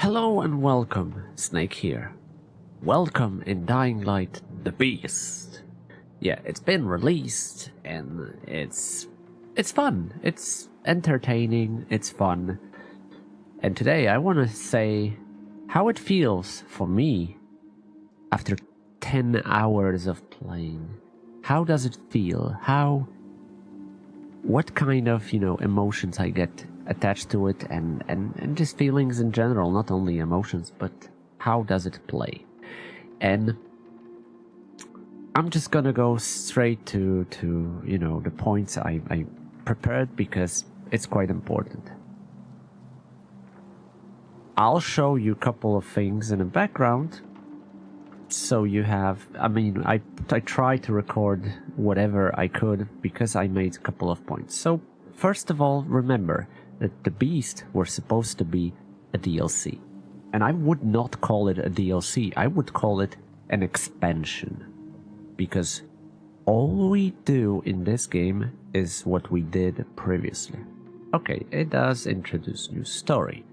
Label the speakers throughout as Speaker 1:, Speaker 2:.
Speaker 1: Hello and welcome, Snake here. Welcome in Dying Light the Beast. Yeah, it's been released and it's fun. It's entertaining, it's fun. And today I want to say how it feels for me after 10 hours of playing. How does it feel? What kind of, emotions I get attached to it and just feelings in general, not only emotions, but how does it play? And I'm just gonna go straight to the points I prepared because it's quite important. I'll show you a couple of things in the background, so you have, I tried to record whatever I could because I made a couple of points. So first of all, remember that the Beast were supposed to be a DLC. And I would not call it a DLC, I would call it an expansion. Because all we do in this game is what we did previously. Okay, it does introduce new story.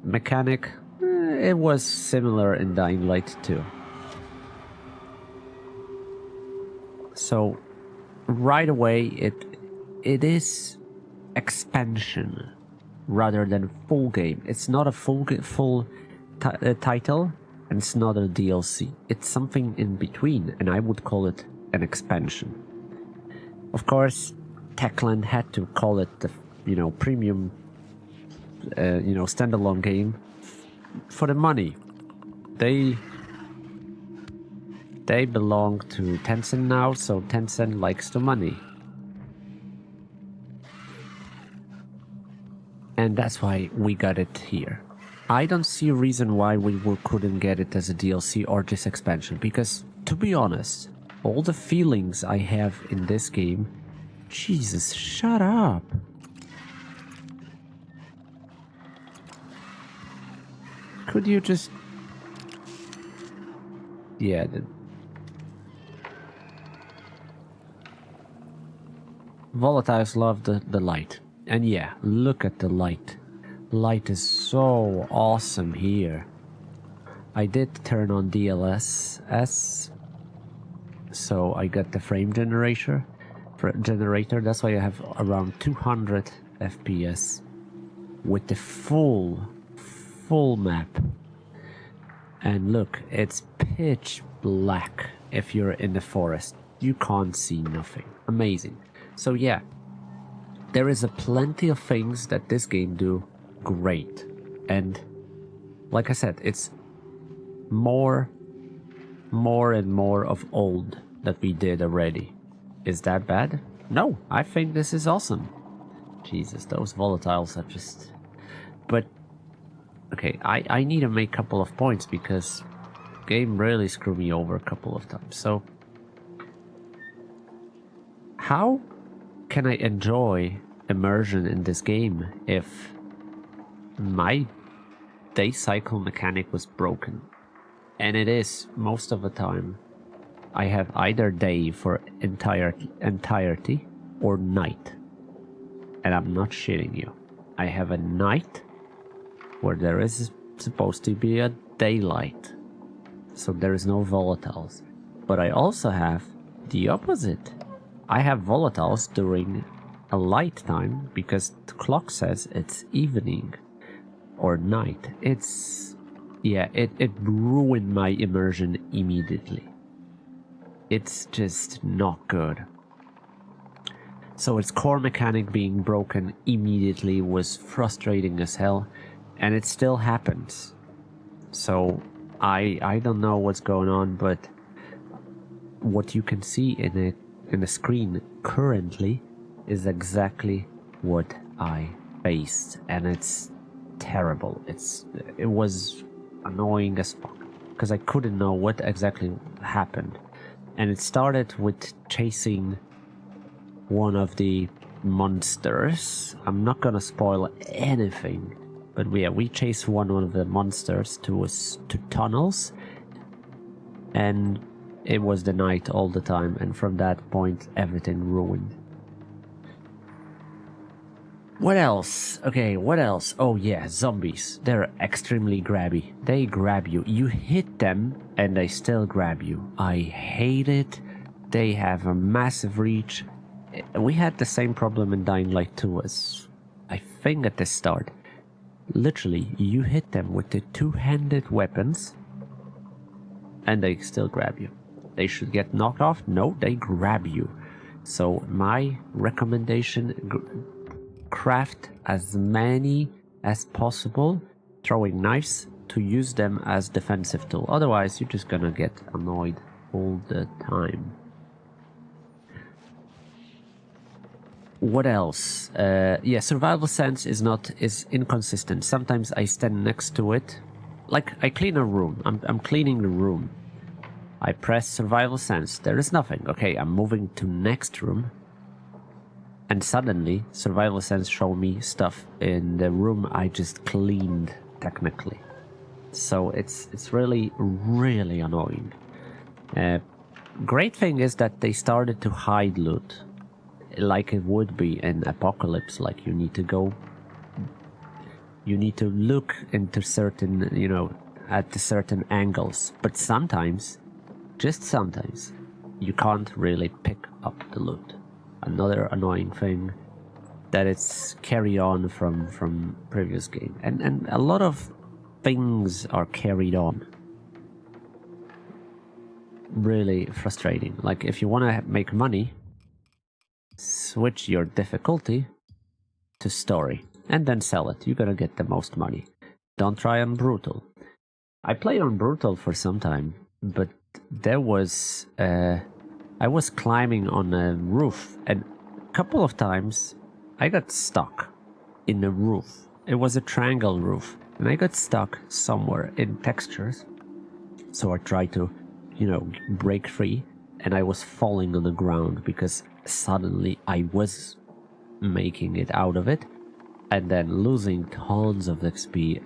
Speaker 1: Mechanic, it was similar in Dying Light 2. So, right away, it is expansion rather than full game. It's not a full title, and it's not a DLC. It's something in between, and I would call it an expansion. Of course, Techland had to call it the premium standalone game for the money. They belong to Tencent now, so Tencent likes the money. And that's why we got it here. I don't see a reason why we couldn't get it as a DLC or just expansion, because, to be honest, all the feelings I have in this game... Jesus, shut up! Could you just... Yeah, Volatiles love the light. And yeah, look at the light. Light is so awesome here. I did turn on DLSS, so I got the frame generator. That's why I have around 200 FPS with the full map. And look, it's pitch black if you're in the forest. You can't see nothing. Amazing. So yeah, there is a plenty of things that this game do great. And like I said, it's more and more of old that we did already. Is that bad? No, I think this is awesome. Jesus, those volatiles are just... But, okay, I need to make a couple of points because the game really screwed me over a couple of times. So, how can I enjoy immersion in this game if my day cycle mechanic was broken? And it is most of the time. I have either day for entirety or night. And I'm not shitting you. I have a night where there is supposed to be a daylight. So there is no volatiles. But I also have the opposite. I have volatiles during a light time because the clock says it's evening or night. Yeah, it ruined my immersion immediately. It's just not good. So its core mechanic being broken immediately was frustrating as hell, and it still happens. So I don't know what's going on, but what you can see in the screen currently is exactly what I faced, and it's terrible. It was annoying as fuck because I couldn't know what exactly happened. And it started with chasing one of the monsters. I'm not gonna spoil anything, but yeah, we chased one of the monsters to tunnels, and it was the night all the time, and from that point everything ruined. What else? Okay, what else? Oh yeah, zombies. They're extremely grabby. They grab you. You hit them and they still grab you. I hate it. They have a massive reach. We had the same problem in Dying Light 2 as I think at the start. Literally, you hit them with the two-handed weapons and they still grab you. They should get knocked off. No, they grab you. So my recommendation, craft as many as possible throwing knives to use them as defensive tool. Otherwise, you're just gonna get annoyed all the time. What else? Yeah, survival sense is inconsistent. Sometimes I stand next to it, like I clean a room. I'm cleaning the room. I press survival sense. There is nothing. Okay, I'm moving to next room. And suddenly, survival sense show me stuff in the room I just cleaned, technically. So it's really, really annoying. Great thing is that they started to hide loot, like it would be in Apocalypse. Like you need to look into certain, at certain angles. But sometimes, just sometimes, you can't really pick up the loot. Another annoying thing that it's carried on from previous game, and a lot of things are carried on. Really frustrating. Like if you want to make money, switch your difficulty to story and then sell it. You're gonna get the most money. Don't try on brutal. I played on brutal for some time, but there was I was climbing on a roof, and a couple of times I got stuck in the roof. It was a triangle roof, and I got stuck somewhere in textures. So I tried to, break free, and I was falling on the ground because suddenly I was making it out of it, and then losing tons of XP.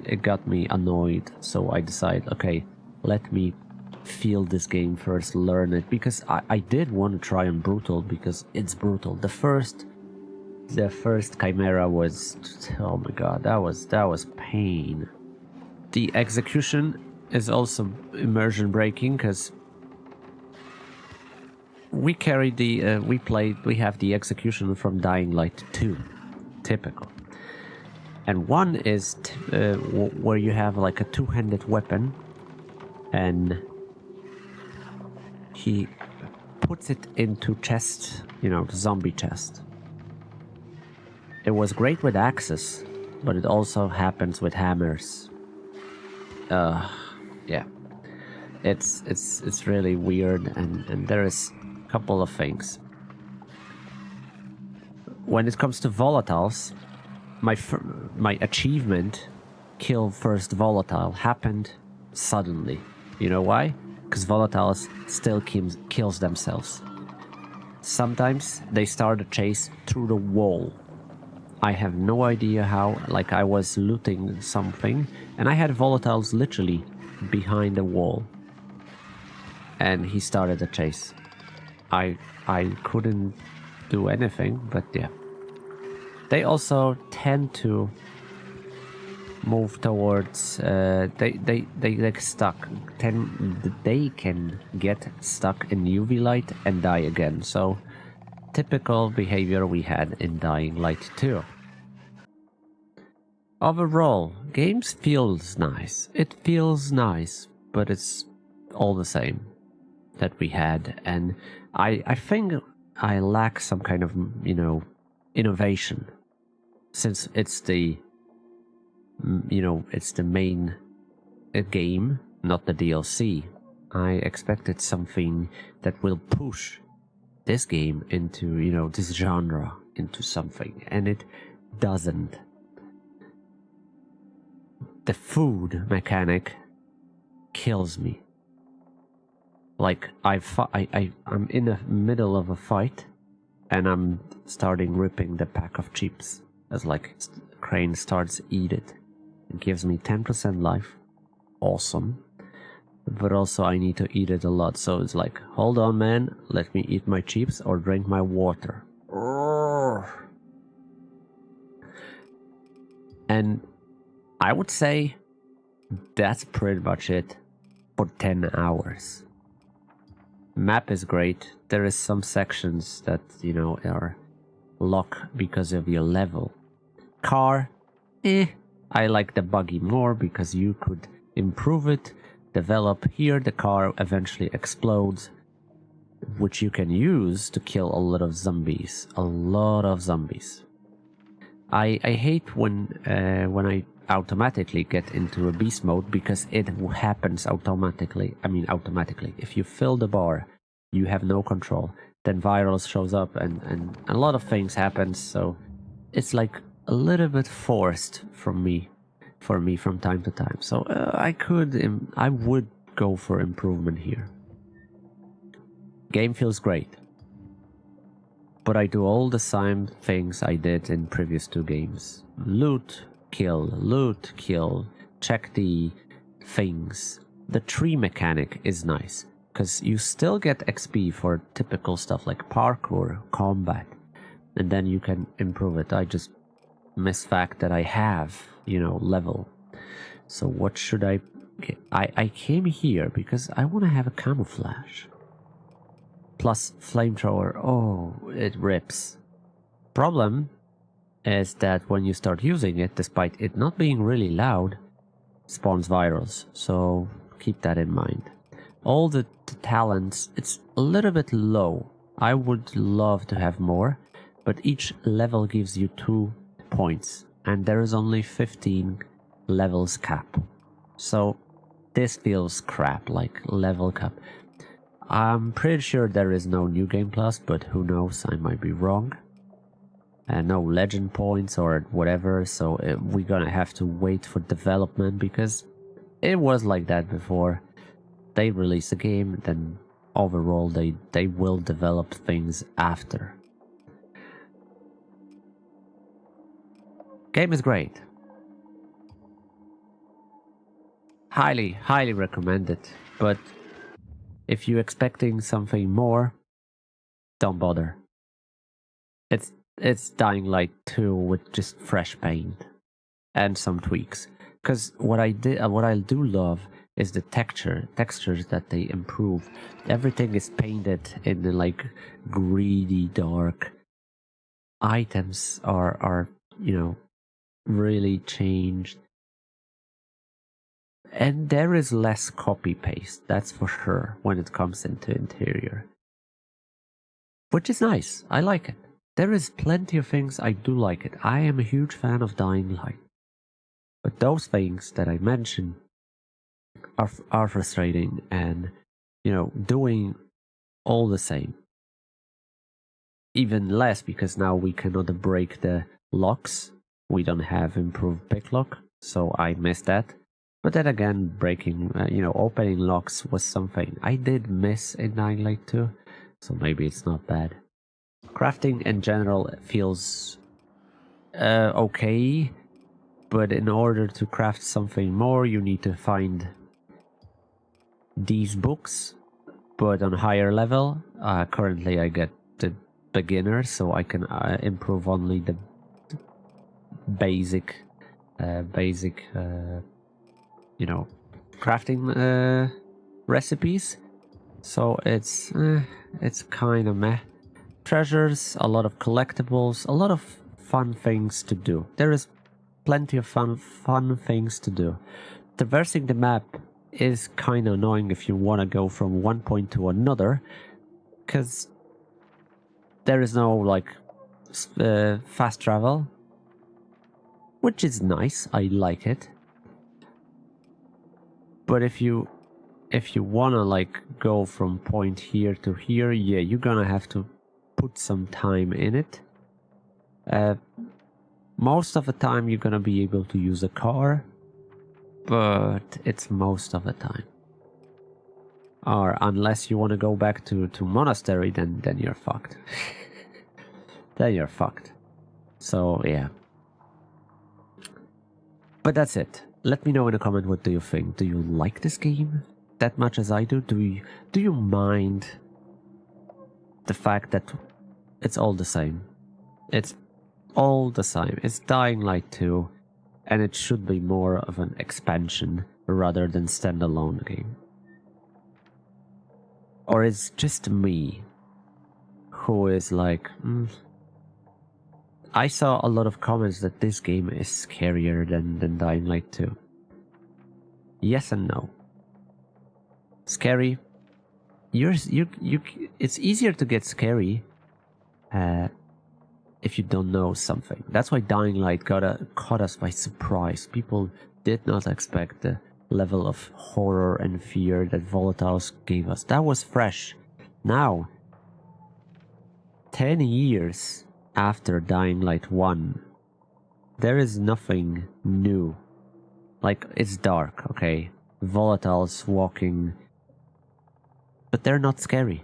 Speaker 1: It got me annoyed, so I decided, okay, let me feel this game first, learn it, because I did want to try on brutal because it's brutal. The first Chimera was, oh my god, that was pain. The execution is also immersion breaking because we carried the we have the execution from Dying Light 2, typical. And one is where you have like a two-handed weapon, and he puts it into chest, the zombie chest. It was great with axes, but it also happens with hammers. Yeah. It's really weird, and there is a couple of things. When it comes to volatiles, my achievement, kill first volatile, happened suddenly. You know why? Because volatiles still kills themselves. Sometimes they start a chase through the wall. I have no idea how. Like I was looting something and I had volatiles literally behind the wall, and he started a chase. I couldn't do anything, but yeah. They also tend to move towards they like stuck. They can get stuck in UV light and die again. So typical behavior we had in Dying Light 2. Overall, games feels nice. It feels nice, but it's all the same that we had, and I think I lack some kind of innovation, since it's the it's the main game, not the DLC. I expected something that will push this game into, this genre into something, and it doesn't. The food mechanic kills me. Like, I'm in the middle of a fight, and I'm starting ripping the pack of chips as like Crane starts eat it. It gives me 10% life. Awesome. But also I need to eat it a lot, so it's like, hold on man, let me eat my chips or drink my water. And I would say that's pretty much it for 10 hours. Map is great. There is some sections that, you know, are locked because of your level. Car, I like the buggy more because you could improve it, develop. Here the car eventually explodes, which you can use to kill a lot of zombies. A lot of zombies. I hate when I automatically get into a beast mode because it happens automatically. I mean automatically. If you fill the bar, you have no control. Then virus shows up and a lot of things happen. So it's like a little bit forced for me from time to time. So I would go for improvement here. Game feels great. But I do all the same things I did in previous 2 games. Loot, kill, check the things. The tree mechanic is nice, because you still get XP for typical stuff like parkour, combat, and then you can improve it. I just miss fact that I have, you know, level. So what should I came here because I want to have a camouflage. Plus flamethrower, oh, it rips. Problem is that when you start using it, despite it not being really loud, spawns virals, so keep that in mind. All the talents, it's a little bit low. I would love to have more, but each level gives you 2 points, and there is only 15 levels cap. So this feels crap, like level cap. I'm pretty sure there is no New Game Plus, but who knows, I might be wrong. And no legend points or whatever, so we're gonna have to wait for development, because it was like that before. They release a game, then overall they will develop things after. Game is great. Highly recommend it, but if you're expecting something more, don't bother. It's Dying Light 2 with just fresh paint and some tweaks. Because what I do love is the textures that they improve. Everything is painted in the like greedy dark. Items are you know, really changed. And there is less copy paste, that's for sure, when it comes into interior. Which is nice, I like it. There is plenty of things I do like it. I am a huge fan of Dying Light. But those things that I mentioned are frustrating and, you know, doing all the same. Even less because now we cannot break the locks. We don't have improved pick lock, so I missed that. But then again, breaking, opening locks was something I did miss in Dying Light 2, so maybe it's not bad. Crafting in general feels okay, but in order to craft something more, you need to find these books, but on higher level. Currently I get the beginner, so I can improve only the basic crafting recipes. So it's kind of meh. Treasures, a lot of collectibles, a lot of fun things to do. There is plenty of fun things to do. Traversing the map is kind of annoying if you want to go from one point to another, because there is no like fast travel, which is nice. I like it. But if you want to like go from point here to here, yeah, you're gonna have to put some time in it. Most of the time you're gonna be able to use a car, but it's most of the time. Or unless you want to go back to monastery, then you're fucked. Then you're fucked. So yeah. But that's it. Let me know in a comment, what do you think? Do you like this game that much as I do? Do you mind the fact that it's all the same? It's all the same. It's Dying Light 2, and it should be more of an expansion rather than standalone game. Or it's just me who is like, I saw a lot of comments that this game is scarier than Dying Light 2. Yes and no. Scary. It's easier to get scary if you don't know something. That's why Dying Light caught us by surprise. People did not expect the level of horror and fear that Volatiles gave us. That was fresh. Now, 10 years after Dying Light 1, there is nothing new. Like, it's dark, okay? Volatiles walking, but they're not scary.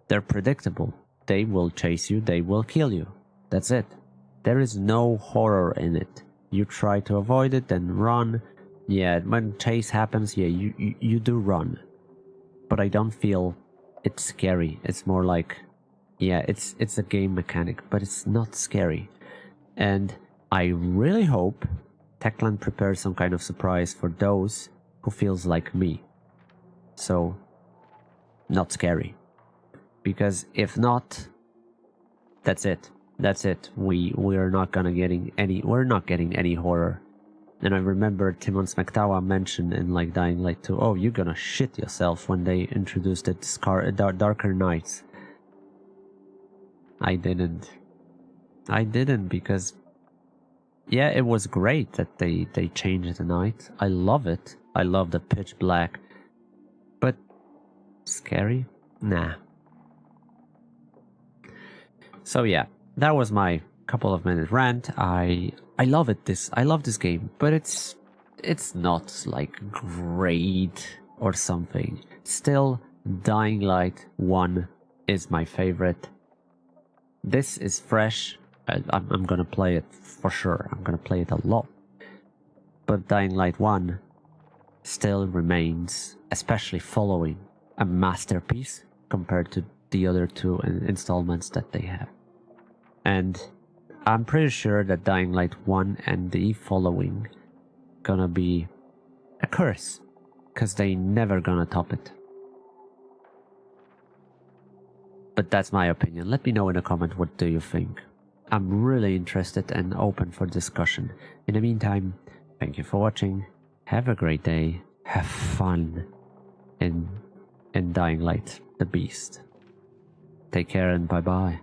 Speaker 1: They're predictable. They will chase you, they will kill you. That's it. There is no horror in it. You try to avoid it and run. Yeah, when chase happens, yeah, you do run. But I don't feel it's scary. It's more like, yeah, it's a game mechanic, but it's not scary. And I really hope Techland prepares some kind of surprise for those who feels like me. So, not scary. Because if not, that's it. That's it. We're not getting any horror. And I remember Timon Smektawa mentioned in like Dying Light 2, oh, you're gonna shit yourself when they introduced the Darker Nights. I didn't because, yeah, it was great that they changed the night. I love it. I love the pitch black. But scary? Nah. So yeah, that was my couple of minute rant. I love it. I love this game, but it's not like great or something. Still, Dying Light 1 is my favorite. This is fresh. I'm gonna play it for sure. I'm gonna play it a lot. But Dying Light 1 still remains, especially following, a masterpiece compared to the other two installments that they have. And I'm pretty sure that Dying Light 1 and the following gonna be a curse, because they never gonna top it. But that's my opinion. Let me know in a comment, what do you think? I'm really interested and open for discussion. In the meantime, thank you for watching. Have a great day. Have fun in Dying Light, the Beast. Take care and bye-bye.